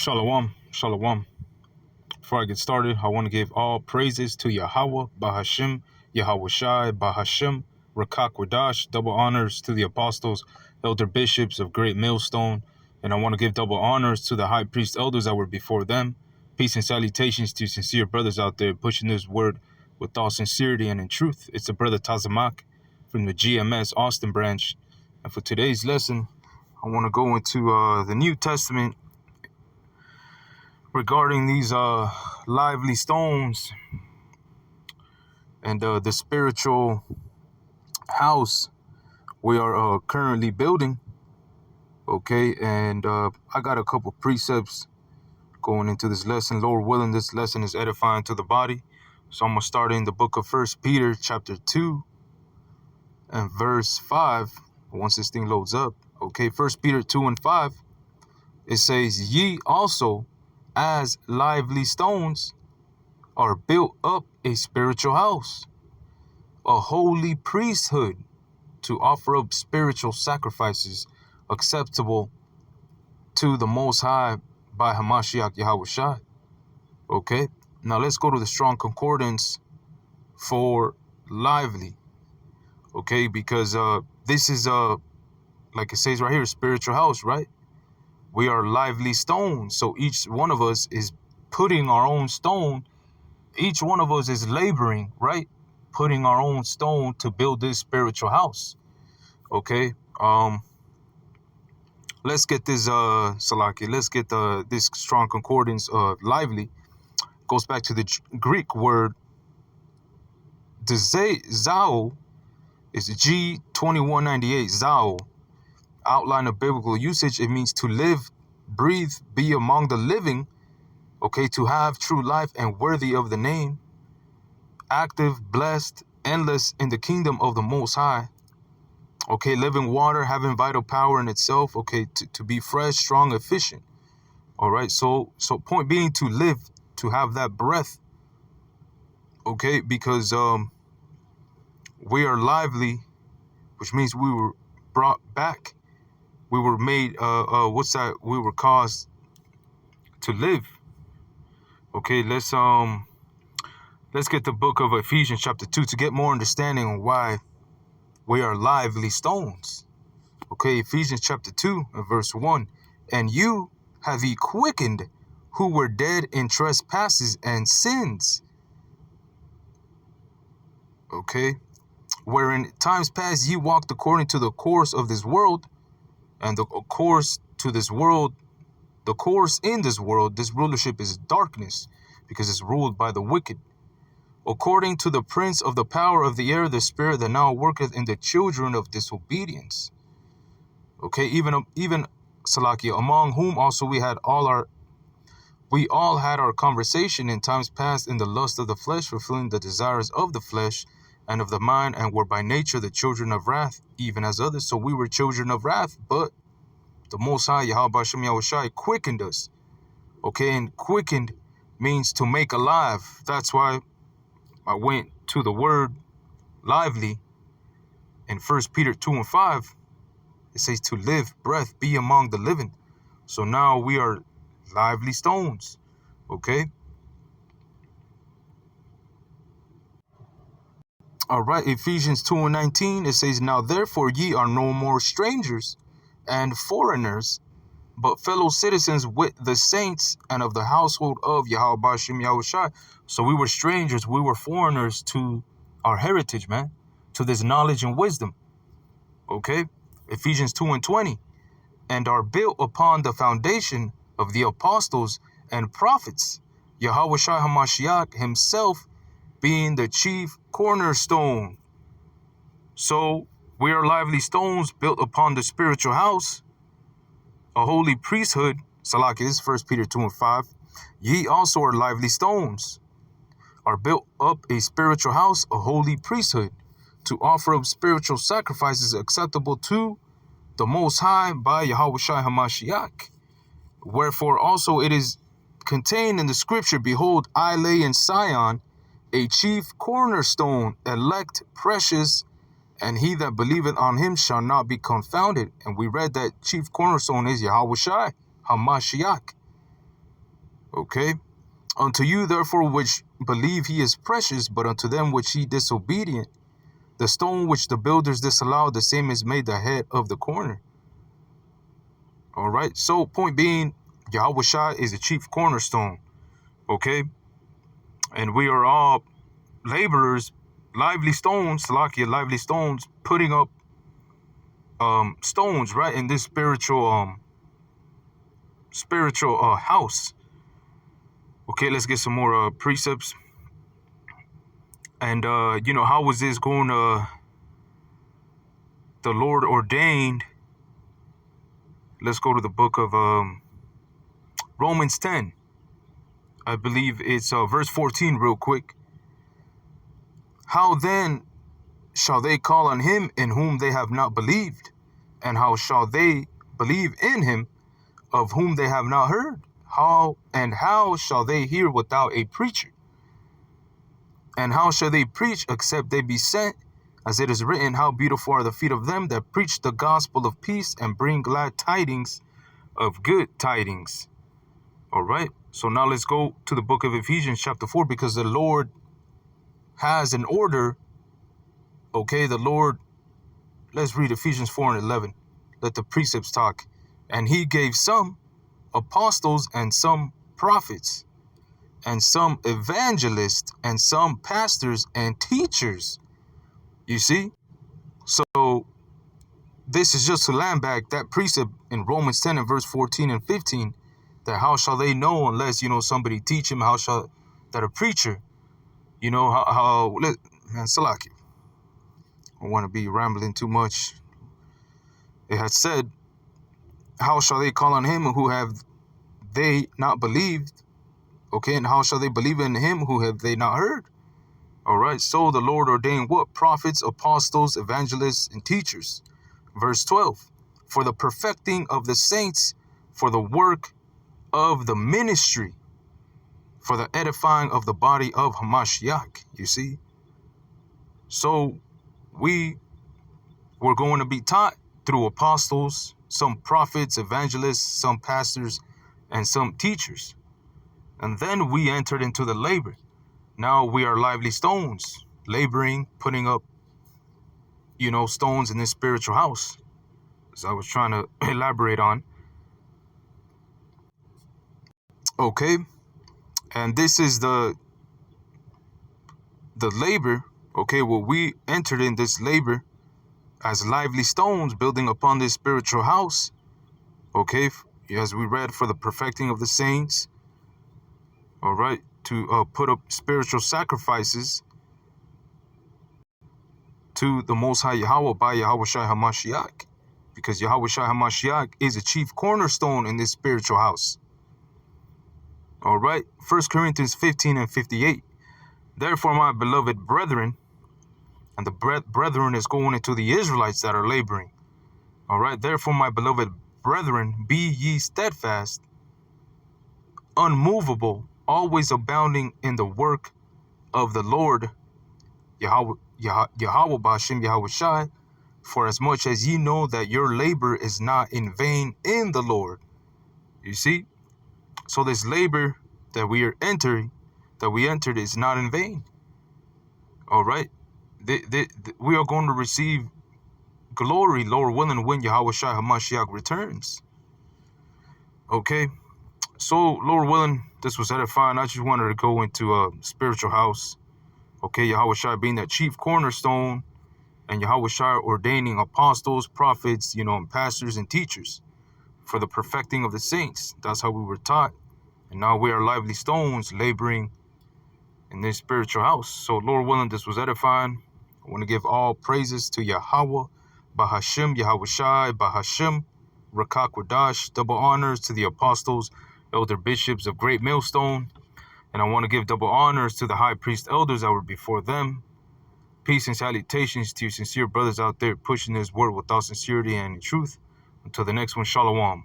Shalom, shalom. Before I get started, I want to give all praises to Yahweh, Bahashim, Yahweh Shai, Bahashim, Rakak Wadash, double honors to the apostles, elder bishops of Great Millstone, and I want to give double honors to the high priest elders that were before them. Peace and salutations to sincere brothers out there pushing this word with all sincerity and in truth. It's the brother Tazamak from the GMS Austin branch. And for today's lesson, I want to go into the New Testament regarding these lively stones and the spiritual house we are currently building. Okay, and I got a couple precepts going into this lesson. Lord willing, this lesson is edifying to the body. So I'm going to start in the book of 1 Peter chapter 2 and verse 5 once this thing loads up. Okay, 1 Peter 2 and 5, it says, "Ye also, as lively stones, are built up a spiritual house, a holy priesthood, to offer up spiritual sacrifices acceptable to the Most High by Hamashiach Yahweh Shai." Okay, now let's go to the Strong Concordance for lively. Okay, because this is like it says right here, spiritual house, right? We are lively stones. So each one of us is putting our own stone. Each one of us is laboring, right? Putting our own stone to build this spiritual house. Okay. Let's get this Salaki. Let's get this Strong Concordance lively. Goes back to the Greek word. The Zao is G2198. Zao. Outline of biblical usage. It means to live, breathe, be among the living. Okay, to have true life and worthy of the name. Active, blessed, endless in the kingdom of the Most High. Okay, living water, having vital power in itself. Okay, to be fresh, strong, efficient. All right, so point being to live, to have that breath. Okay, because we are lively, which means we were brought back. We were made, we were caused to live. Okay, let's get the book of Ephesians chapter 2 to get more understanding on why we are lively stones. Okay, Ephesians chapter 2 and verse 1. "And you have ye quickened who were dead in trespasses and sins." Okay, "wherein times past ye walked according to the course of this world," and the course in this world, this rulership is darkness because it's ruled by the wicked. "According to the prince of the power of the air, the spirit that now worketh in the children of disobedience." Okay, even Salakia, "among whom also we all had our conversation in times past in the lust of the flesh, fulfilling the desires of the flesh and of the mind, and were by nature the children of wrath, even as others." So we were children of wrath, but the Most High, Yahweh Hashem Yahweh Shai, quickened us. Okay, and quickened means to make alive. That's why I went to the word lively in 1 Peter 2 and 5. It says to live, breath, be among the living. So now we are lively stones. Okay. All right. Ephesians 2 and 19. It says, "Now therefore ye are no more strangers and foreigners, but fellow citizens with the saints and of the household of Yahweh Bashim Yahweh Shai." So we were strangers, we were foreigners to our heritage, man, to this knowledge and wisdom. Okay, Ephesians 2 and 20. "And are built upon the foundation of the apostles and prophets, Yahweh Shai HaMashiach himself being the chief cornerstone." So we are lively stones built upon the spiritual house, a holy priesthood. Salaki, this is 1 Peter 2 and 5. "Ye also are lively stones, are built up a spiritual house, a holy priesthood, to offer up spiritual sacrifices acceptable to the Most High by Yahweh Shai HaMashiach. Wherefore also it is contained in the scripture, Behold, I lay in Sion a chief cornerstone, elect, precious, and he that believeth on him shall not be confounded." And we read that chief cornerstone is Yahweh Shai HaMashiach. Okay. Unto you, therefore, which believe he is precious, but unto them which he disobedient, the stone which the builders disallowed, the same is made the head of the corner. All right. So, point being, Yahweh Shai is the chief cornerstone. Okay. And we are all laborers, lively stones, Salakia, lively stones, putting up stones, right, in this spiritual house. Okay, let's get some more precepts. And how was this going to the Lord ordained? Let's go to the book of Romans 10. I believe it's verse 14 real quick. How then shall they call on him in whom they have not believed? And how shall they believe in him of whom they have not heard? How shall they hear without a preacher? And how shall they preach except they be sent? As it is written, how beautiful are the feet of them that preach the gospel of peace and bring glad tidings of good tidings. All right. So now let's go to the book of Ephesians chapter 4, because the Lord has an order. Okay, the Lord, let's read Ephesians 4 and 11. Let the precepts talk. And he gave some apostles and some prophets and some evangelists and some pastors and teachers. You see? So this is just to land back that precept in Romans 10 and verse 14 and 15, that how shall they know unless, somebody teach them? How shall that a preacher, man, Salaki, I want to be rambling too much. It had said, how shall they call on him who have they not believed? Okay, and how shall they believe in him who have they not heard? All right, so the Lord ordained what? Prophets, apostles, evangelists, and teachers. Verse 12, for the perfecting of the saints, for the work of the ministry, for the edifying of the body of Hamashiach. You see? So we were going to be taught through apostles, some prophets, evangelists, some pastors, and some teachers. And then we entered into the labor. Now we are lively stones, laboring, putting up, stones in this spiritual house, as I was trying to elaborate on. Okay. And this is the labor. Okay. Well, we entered in this labor as lively stones, building upon this spiritual house. Okay. As we read, for the perfecting of the saints. All right. To put up spiritual sacrifices to the Most High Yahweh by Yahweh Shai HaMashiach, because Yahweh Shai HaMashiach is a chief cornerstone in this spiritual house. All right, 1 Corinthians 15 and 58. Therefore, my beloved brethren, and the brethren is going into the Israelites that are laboring. All right, therefore, my beloved brethren, be ye steadfast, unmovable, always abounding in the work of the Lord, Yahweh Ba'ashem Yahweh Shai, for as much as ye know that your labor is not in vain in the Lord. You see? So this labor that we entered is not in vain. All right? We are going to receive glory, Lord willing, when Yahweh Shai HaMashiach returns. Okay? So, Lord willing, this was edifying. I just wanted to go into a spiritual house. Okay, Yahweh Shai being that chief cornerstone, and Yahweh Shai ordaining apostles, prophets, and pastors and teachers for the perfecting of the saints. That's how we were taught. And now we are lively stones laboring in this spiritual house. So, Lord willing, this was edifying. I want to give all praises to Yahweh, Bahashem, Yahweh Shai, Bahashem, Rakak Wadash, double honors to the apostles, elder bishops of Great Millstone. And I want to give double honors to the high priest elders that were before them. Peace and salutations to you sincere brothers out there pushing this word without sincerity and truth. Until the next one, Shalom.